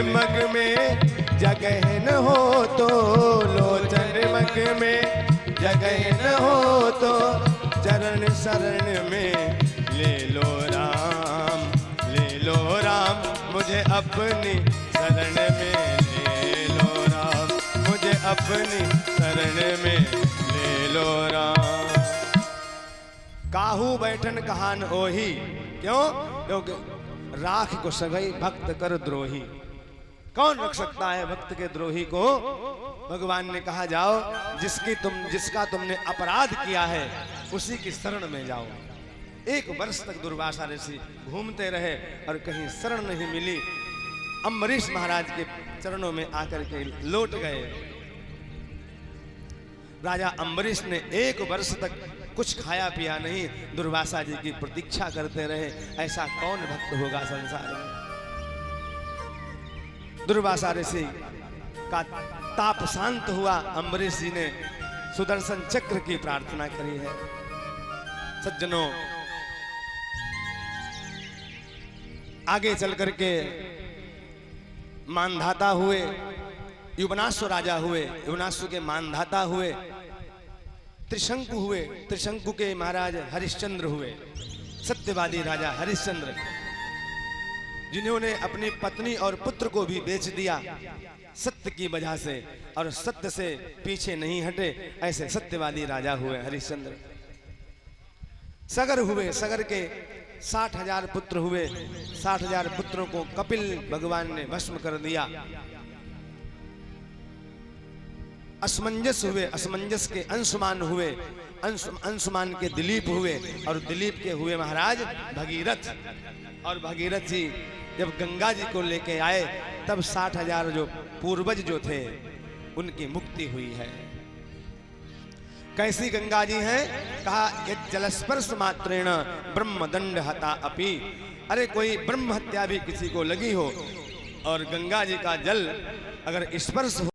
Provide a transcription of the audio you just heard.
मग में जगह न हो तो, लोचन मग में जगह न हो तो, चरण शरण में ले लो राम, ले लो राम, मुझे अपनी शरण में ले लो राम, मुझे अपनी शरण में ले लो राम। काहू बैठन कहान ओही, क्यों? क्योंकि राख को सगई भक्त कर द्रोही। कौन रख सकता है भक्त के द्रोही को? भगवान ने कहा जाओ जिसका तुमने अपराध किया है उसी की शरण में जाओ। 1 वर्ष तक दुर्वासा ऋषि घूमते रहे और कहीं शरण नहीं मिली। अम्बरीश महाराज के चरणों में आकर के लौट गए। राजा अम्बरीश ने 1 वर्ष तक कुछ खाया पिया नहीं, दुर्वासा जी की प्रतीक्षा करते रहे। ऐसा कौन भक्त होगा संसार में? दुर्वासा ऋषि का ताप शांत हुआ। अम्बरीश जी ने सुदर्शन चक्र की प्रार्थना करी है। सज्जनों, आगे चल करके मानधाता हुए, युवनाश्व राजा हुए, युवनाश्व के मानधाता हुए, त्रिशंकु हुए, त्रिशंकु के महाराज हरिश्चंद्र हुए, सत्यवादी राजा हरिश्चंद्र, जिन्होंने अपनी पत्नी और पुत्र को भी बेच दिया सत्य की वजह से, और सत्य से पीछे नहीं हटे। ऐसे सत्यवादी राजा हुए हरिश्चंद्र। सगर हुए, सगर के 60,000 पुत्र हुए। 60,000 पुत्रों को कपिल भगवान ने भस्म कर दिया। असमंजस हुए, असमंजस के अंशुमान हुए, अंशुमान के दिलीप हुए, और दिलीप के हुए महाराज भगीरथ। और भगीरथ जी जब गंगा जी को लेके आए तब 60,000 जो पूर्वज जो थे उनकी मुक्ति हुई है। कैसी गंगा जी हैं? कहा यत् जलस्पर्श मात्रेण ब्रह्मदंड हता अपि। अरे कोई ब्रह्म हत्या भी किसी को लगी हो और गंगा जी का जल अगर स्पर्श हो